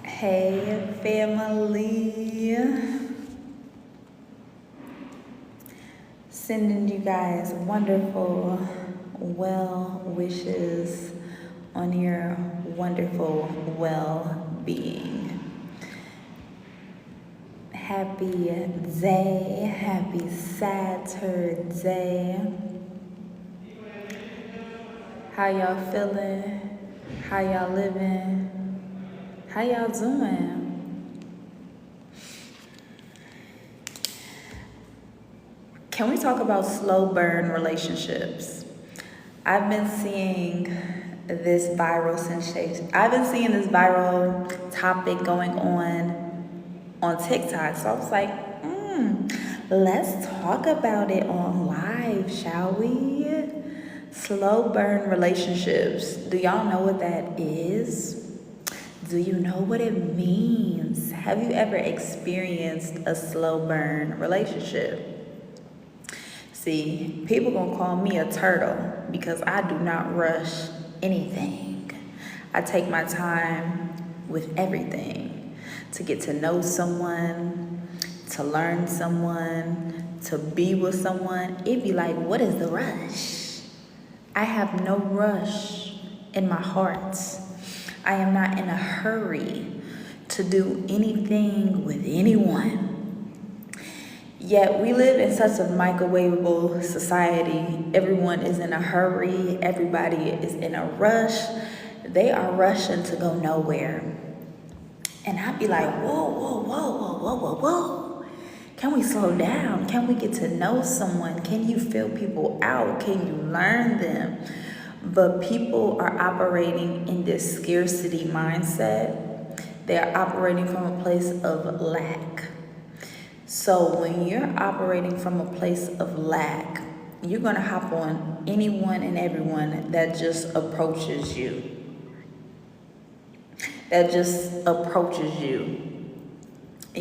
Hey, family. Sending you guys wonderful well wishes on your wonderful well being. Happy day, happy Saturday. How y'all feeling? How y'all living? How y'all doing? Can we talk about slow burn relationships? I've been seeing this viral sensation. I've been seeing this viral topic going on TikTok. So I was like, let's talk about it on live, shall we? Slow burn relationships. Do y'all know what that is? Do you know what it means? Have you ever experienced a slow burn relationship? See, people gonna call me a turtle because I do not rush anything. I take my time with everything to get to know someone, to learn someone, to be with someone. It'd be like, what is the rush? I have no rush in my heart. I am not in a hurry to do anything with anyone. Yet we live in such a microwavable society. Everyone is in a hurry. Everybody is in a rush. They are rushing to go nowhere. And I'd be like, whoa. Can we slow down? Can we get to know someone? Can you feel people out? Can you learn them? But people are operating in this scarcity mindset. They are operating from a place of lack. So when you're operating from a place of lack, you're going to hop on anyone and everyone that just approaches you. And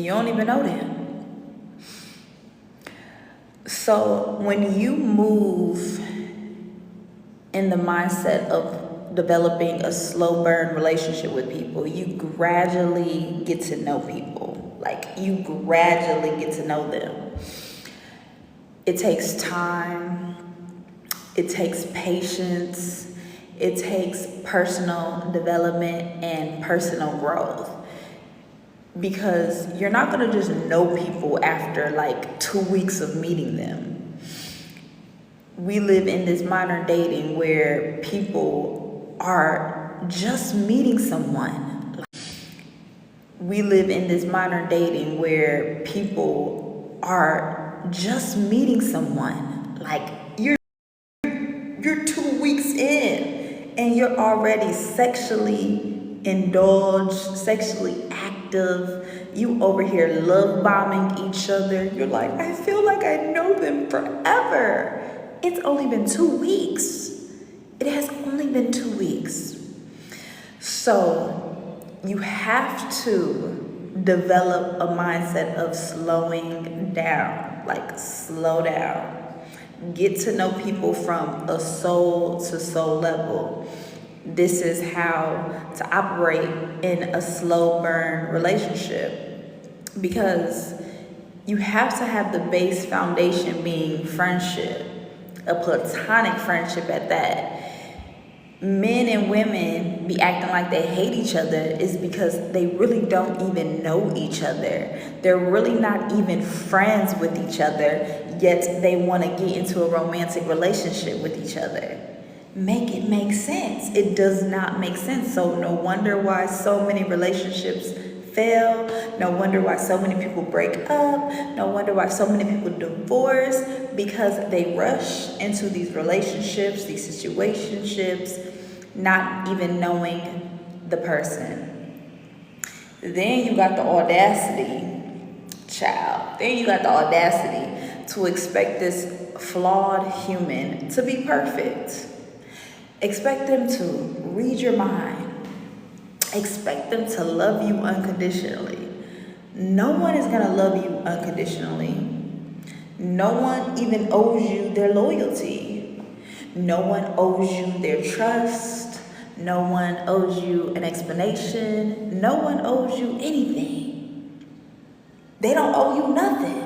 you don't even know them. So when you move in the mindset of developing a slow burn relationship with people, you gradually get to know people. Like, you gradually get to know them. It takes time. It takes patience. It takes personal development and personal growth. Because you're not going to just know people after like 2 weeks of meeting them. We live in this modern dating where people are just meeting someone. We live in this modern dating where people are just meeting someone. Like, you're 2 weeks in and you're already sexually indulged, sexually active. You over here love bombing each other. You're like, I feel like I know them forever. It's only been 2 weeks. It has only been 2 weeks. So you have to develop a mindset of slowing down. Like, slow down. Get to know people from a soul to soul level. This is how to operate in a slow burn relationship. Because you have to have the base foundation being friendship. A platonic friendship at that. Men and women be acting like they hate each other is because they really don't even know each other. They're really not even friends with each other, yet they want to get into a romantic relationship with each other. Make it make sense. It does not make sense. So no wonder why so many relationships fail. No wonder why so many people break up. No wonder why so many people divorce, because they rush into these relationships, these situationships, not even knowing the person. Then you got the audacity, child. Then you got the audacity to expect this flawed human to be perfect. Expect them to read your mind. Expect them to love you unconditionally. No one is going to love you unconditionally. No one even owes you their loyalty. No one owes you their trust. No one owes you an explanation. No one owes you anything. They don't owe you nothing.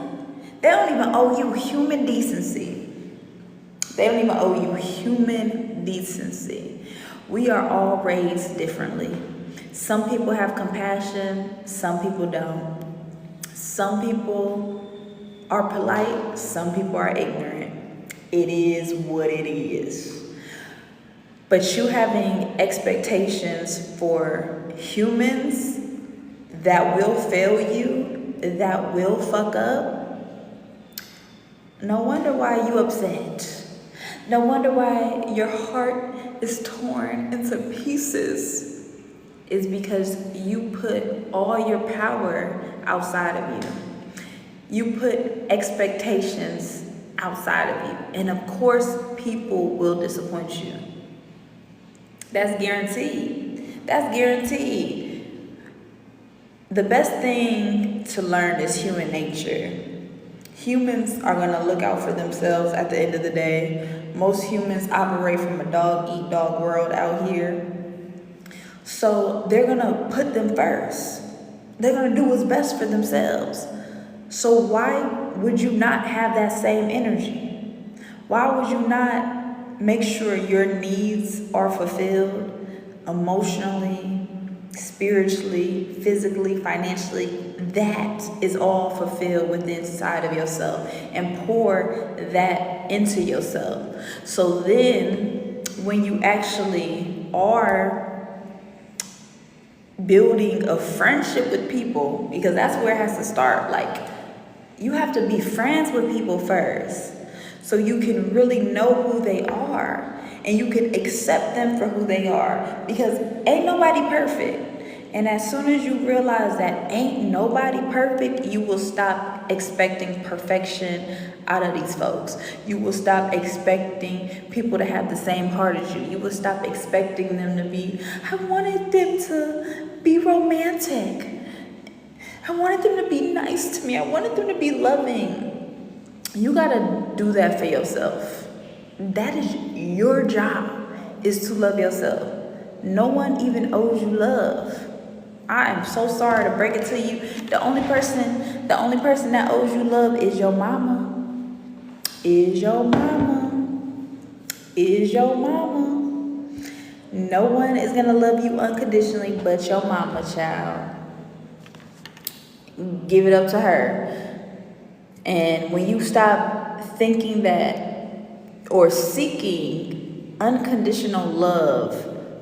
They don't even owe you human decency. They don't even owe you human decency. We are all raised differently. Some people have compassion, some people don't. Some people are polite, some people are ignorant. It is what it is. But you having expectations for humans that will fail you, that will fuck up, no wonder why you upset. No wonder why your heart is torn into pieces. Is because you put all your power outside of you. You put expectations outside of you. And of course, people will disappoint you. That's guaranteed. That's guaranteed. The best thing to learn is human nature. Humans are going to look out for themselves at the end of the day. Most humans operate from a dog-eat-dog world out here. So they're going to put them first. They're going to do what's best for themselves. So why would you not have that same energy? Why would you not make sure your needs are fulfilled emotionally, spiritually, physically, financially? That is all fulfilled within inside of yourself, and pour that into yourself. So then when you actually are building a friendship with people, because that's where it has to start. Like, you have to be friends with people first so you can really know who they are and you can accept them for who they are, because ain't nobody perfect. And as soon as you realize that ain't nobody perfect, you will stop expecting perfection out of these folks. You will stop expecting people to have the same heart as you. You will stop expecting them to be, I wanted them to be romantic. I wanted them to be nice to me. I wanted them to be loving. You gotta do that for yourself. That is your job, is to love yourself. No one even owes you love. I am so sorry to break it to you. The only person that owes you love is your mama. Is your mama. Is your mama. No one is gonna love you unconditionally but your mama, child. Give it up to her. And when you stop thinking that or seeking unconditional love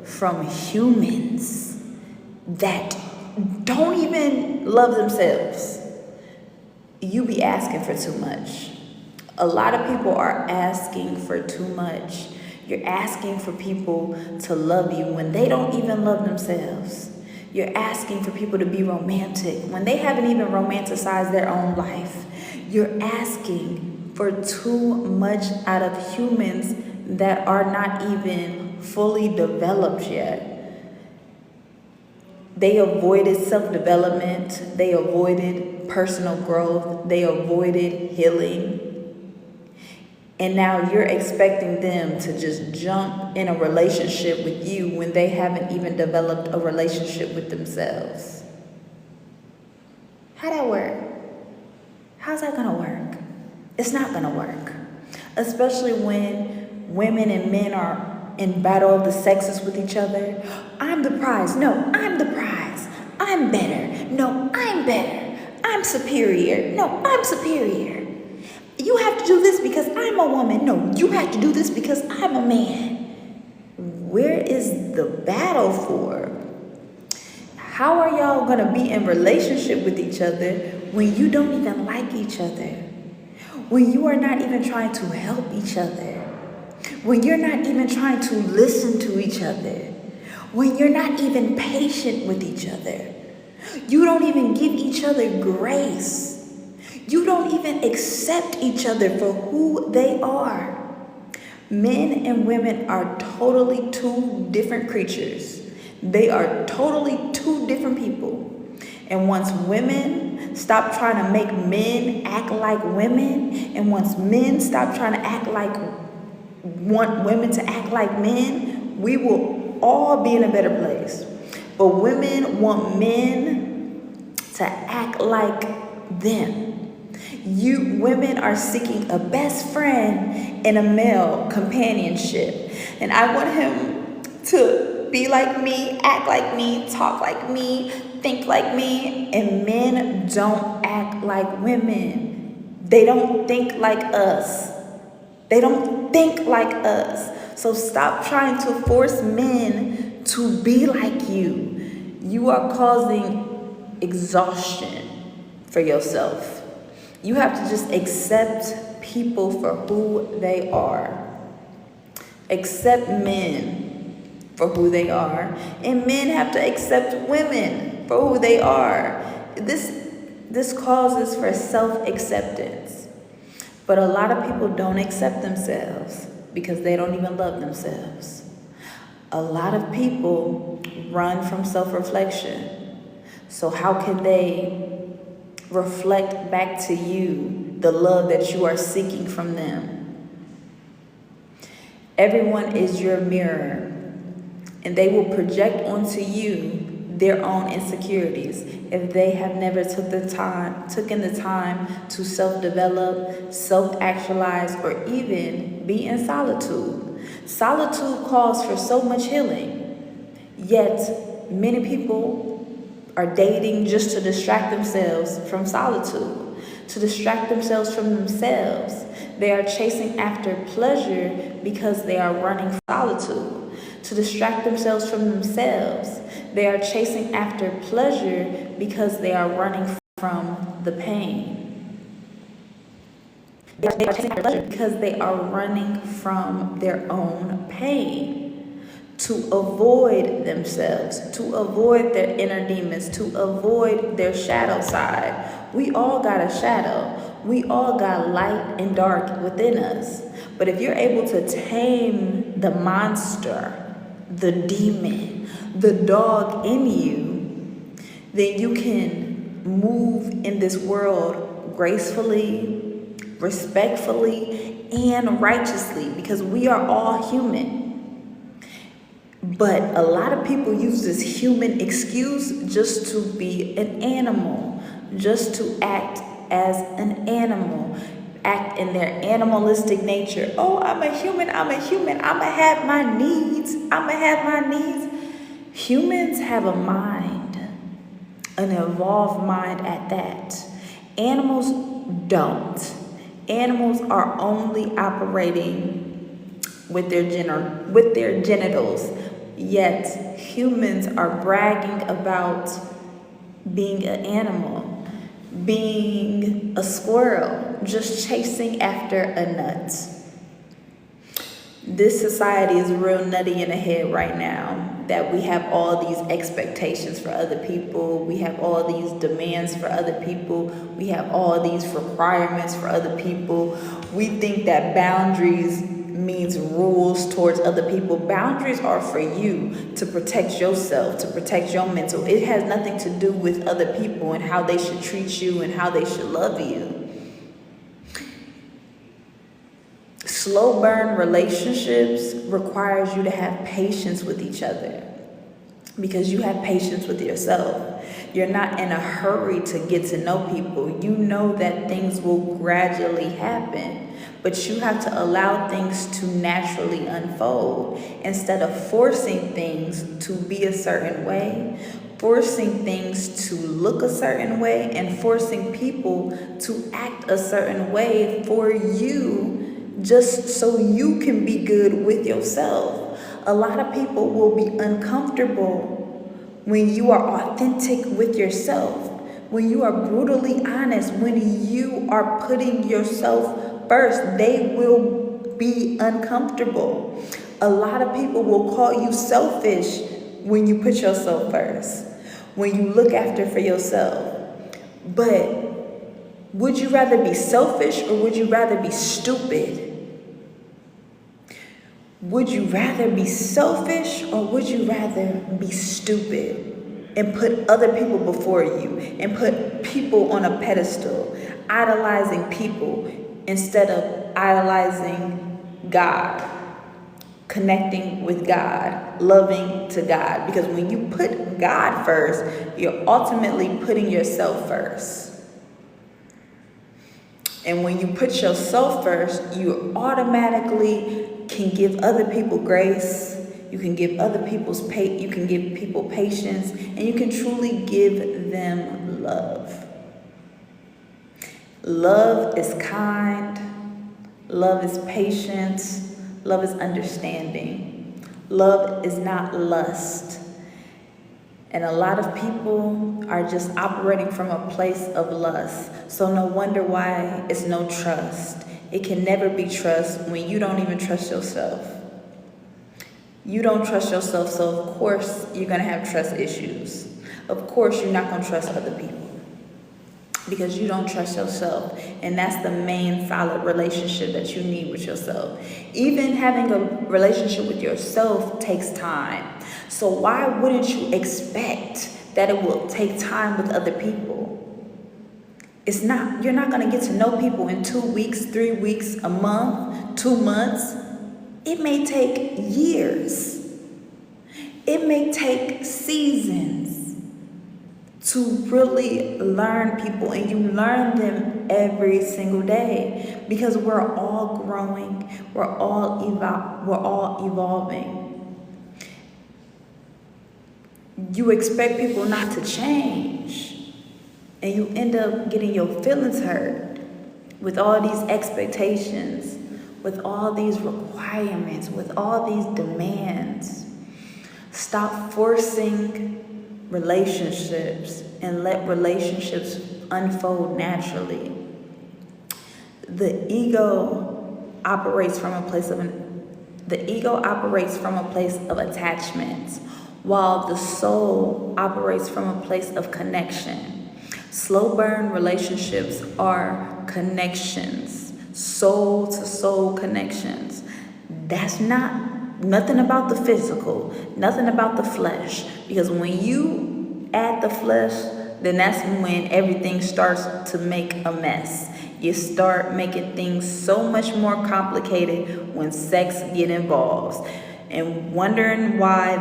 from humans that don't even love themselves, you be asking for too much. A lot of people are asking for too much. You're asking for people to love you when they don't even love themselves. You're asking for people to be romantic when they haven't even romanticized their own life. You're asking for too much out of humans that are not even fully developed yet. They avoided self-development. They avoided personal growth. They avoided healing. And now you're expecting them to just jump in a relationship with you when they haven't even developed a relationship with themselves. How'd that work? How's that gonna work? It's not gonna work. Especially when women and men are in battle of the sexes with each other. I'm the prize. No, I'm the prize. I'm better. No, I'm better. I'm superior. No, I'm superior. You have to do this because I'm a woman. No, you have to do this because I'm a man. Where is the battle for? How are y'all going to be in relationship with each other when you don't even like each other? When you are not even trying to help each other? When you're not even trying to listen to each other? When you're not even patient with each other? You don't even give each other grace. You don't even accept each other for who they are. Men and women are totally two different creatures. They are totally two different people. And once women stop trying to make men act like women, and once men stop trying to want women to act like men, we will all be in a better place. But women want men to act like them. You women are seeking a best friend and a male companionship. And I want him to be like me, act like me, talk like me, think like me. And men don't act like women. They don't think like us. They don't think like us. So stop trying to force men to be like you. You are causing exhaustion for yourself. You have to just accept people for who they are. Accept men for who they are. And men have to accept women for who they are. This causes for self-acceptance. But a lot of people don't accept themselves because they don't even love themselves. A lot of people run from self-reflection. So how can they reflect back to you the love that you are seeking from them? Everyone is your mirror, and they will project onto you their own insecurities if they have never taken the time to self-develop, self-actualize, or even be in solitude. Solitude calls for so much healing, yet many people are dating just to distract themselves from solitude, to distract themselves from themselves. They are chasing after pleasure because they are running from solitude. To distract themselves from themselves, they are chasing after pleasure because they are running from the pain. They are chasing after pleasure because they are running from their own pain. To avoid themselves, to avoid their inner demons, to avoid their shadow side. We all got a shadow. We all got light and dark within us. But if you're able to tame the monster, the demon, the dog in you, then you can move in this world gracefully, respectfully, and righteously, because we are all human. But a lot of people use this human excuse just to be an animal, just to act as an animal, act in their animalistic nature. Oh, I'm a human, I'ma have my needs, Humans have a mind, an evolved mind at that. Animals don't. Animals are only operating with their genitals. Yet humans are bragging about being an animal, being a squirrel, just chasing after a nut. This society is real nutty in the head right now, that we have all these expectations for other people. We have all these demands for other people. We have all these requirements for other people. We think that boundaries means rules towards other people. Boundaries are for you to protect yourself, to protect your mental. It has nothing to do with other people and how they should treat you and how they should love you. Slow burn relationships requires you to have patience with each other, because you have patience with yourself. You're not in a hurry to get to know people. You know that things will gradually happen, but you have to allow things to naturally unfold instead of forcing things to be a certain way, forcing things to look a certain way, and forcing people to act a certain way for you, just so you can be good with yourself. A lot of people will be uncomfortable when you are authentic with yourself, when you are brutally honest, when you are putting yourself first. They will be uncomfortable. A lot of people will call you selfish when you put yourself first, when you look after for yourself. But would you rather be selfish or would you rather be stupid? Would you rather be selfish or would you rather be stupid and put other people before you and put people on a pedestal, idolizing people instead of idolizing God, connecting with God? loving to God. Because when you put God first, you're ultimately putting yourself first. And when you put yourself first, you automatically can give other people grace. You can give other you can give people patience, and you can truly give them love. Love is kind. Love is patience. Love is understanding. Love is not lust. And a lot of people are just operating from a place of lust. So no wonder why it's no trust. It can never be trust when you don't even trust yourself. You don't trust yourself, so of course you're going to have trust issues. Of course you're not going to trust other people because you don't trust yourself. And that's the main solid relationship that you need with yourself. Even having a relationship with yourself takes time. So why wouldn't you expect that it will take time with other people? You're not going to get to know people in 2 weeks, 3 weeks, a month, 2 months. It may take years. It may take seasons to really learn people, and you learn them every single day because we're all growing, we're all evolving. You expect people not to change, and you end up getting your feelings hurt with all these expectations, with all these requirements, with all these demands. Stop forcing relationships and let relationships unfold naturally. The ego operates from a place of attachment, while the soul operates from a place of connection. Slow burn relationships are connections, soul to soul connections. That's nothing about the physical, nothing about the flesh. Because when you add the flesh, then that's when everything starts to make a mess. You start making things so much more complicated when sex get involved. And wondering why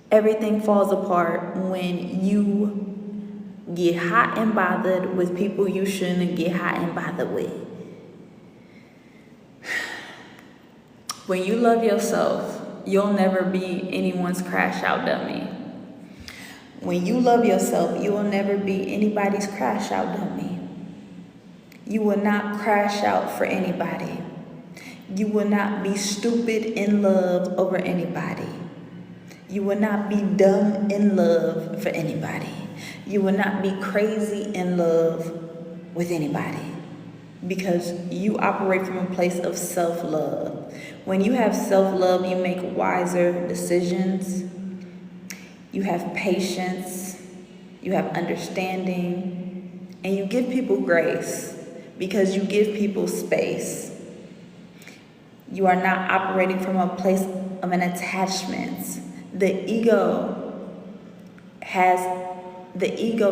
everything falls apart when you get hot and bothered with people you shouldn't get hot and bothered with. When you love yourself, you'll never be anyone's crash out dummy. When you love yourself, you will never be anybody's crash out dummy. You will not crash out for anybody. You will not be stupid in love over anybody. You will not be dumb in love for anybody. You will not be crazy in love with anybody, because you operate from a place of self-love. When you have self-love, you make wiser decisions. You have patience. You have understanding. And you give people grace because you give people space. You are not operating from a place of an attachment. The ego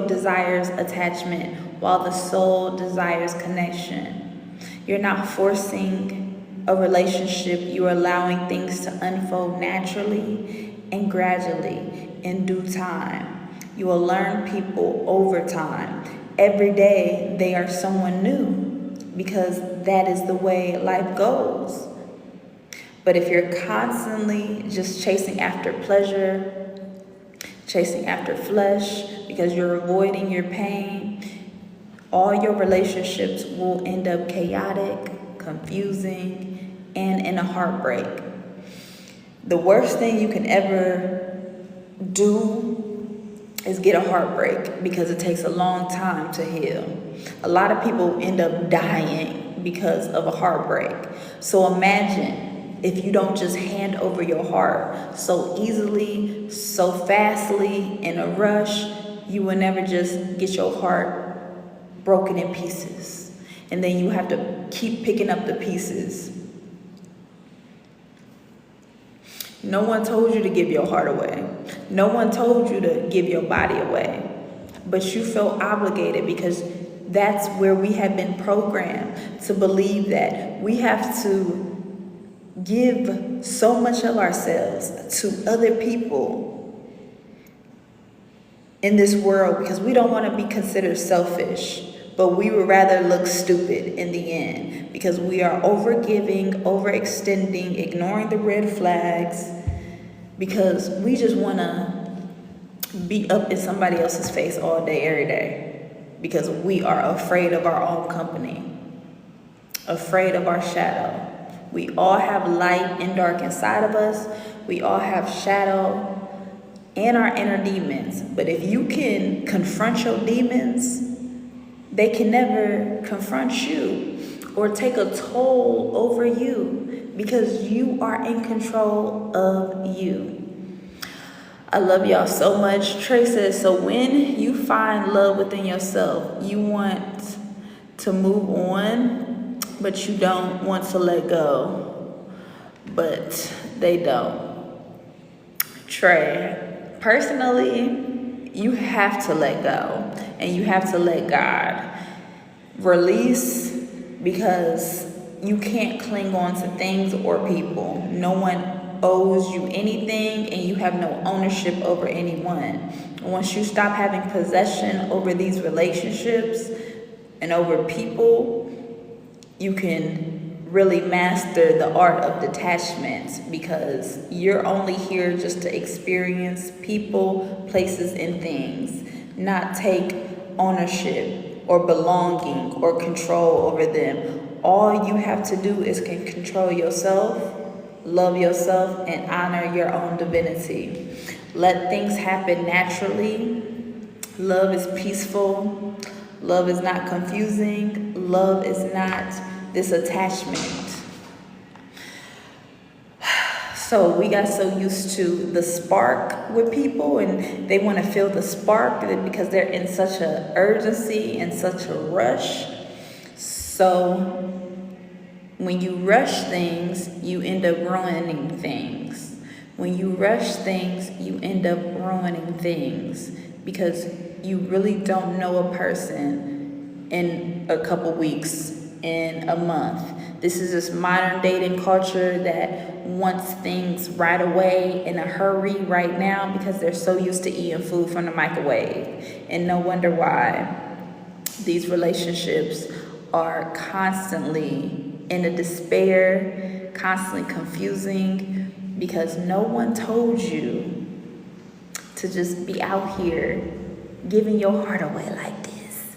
desires attachment while the soul desires connection. You're not forcing a relationship. You're allowing things to unfold naturally and gradually in due time. You will learn people over time. Every day they are someone new, because that is the way life goes. But if you're constantly just chasing after pleasure, chasing after flesh, because you're avoiding your pain, all your relationships will end up chaotic, confusing, and in a heartbreak. The worst thing you can ever do is get a heartbreak, because it takes a long time to heal. A lot of people end up dying because of a heartbreak. So imagine if you don't just hand over your heart so easily, so fastly, in a rush, you will never just get your heart broken in pieces. And then you have to keep picking up the pieces. No one told you to give your heart away. No one told you to give your body away. But you felt obligated, because that's where we have been programmed to believe that we have to give so much of ourselves to other people in this world because we don't want to be considered selfish, but we would rather look stupid in the end because we are overgiving, overextending, ignoring the red flags because we just want to be up in somebody else's face all day, every day because we are afraid of our own company, afraid of our shadow. We all have light and dark inside of us. We all have shadow and our inner demons. But if you can confront your demons, they can never confront you or take a toll over you because you are in control of you. I love y'all so much. Trey says, so when you find love within yourself, you want to move on, but you don't want to let go. But they don't. Trey, personally, you have to let go and you have to let God release because you can't cling on to things or people. No one owes you anything and you have no ownership over anyone. Once you stop having possession over these relationships and over people, you can really master the art of detachment because you're only here just to experience people, places, and things, not take ownership or belonging or control over them. All you have to do is can control yourself, love yourself, and honor your own divinity. Let things happen naturally. Love is peaceful. Love is not confusing. Love is not this attachment. So we got so used to the spark with people and they want to feel the spark because they're in such an urgency and such a rush. So when you rush things, you end up ruining things. When you rush things, you end up ruining things because you really don't know a person in a couple weeks, in a month. This is this modern dating culture that wants things right away in a hurry right now because they're so used to eating food from the microwave. And no wonder why these relationships are constantly in a despair, constantly confusing because no one told you to just be out here giving your heart away like this.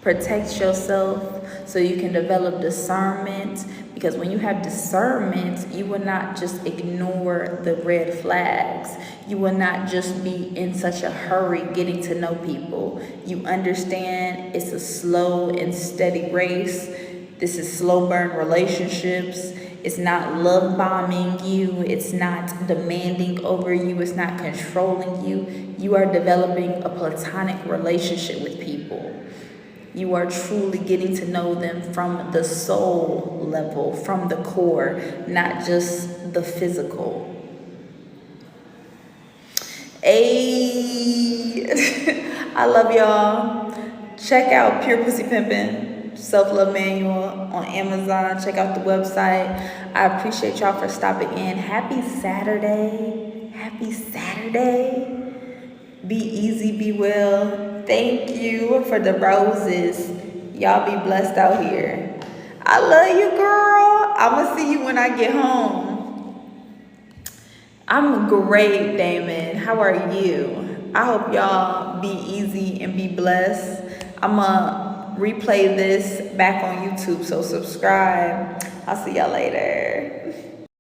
Protect yourself so you can develop discernment because when you have discernment, you will not just ignore the red flags. You will not just be in such a hurry getting to know people. You understand it's a slow and steady race. This is slow burn relationships. It's not love bombing you. It's not demanding over you. It's not controlling you. You are developing a platonic relationship with people. You are truly getting to know them from the soul level, from the core, not just the physical. Ayy, I love y'all. Check out Pure Pussy Pimpin' Self-Love Manual on Amazon. Check out the website. I appreciate y'all for stopping in. Happy Saturday. Happy Saturday. Be easy, be well. Thank you for the roses. Y'all be blessed out here. I love you, girl. I'ma see you when I get home. I'm great, Damon. How are you? I hope y'all be easy and be blessed. I'ma replay this back on YouTube, so subscribe. I'll see y'all later.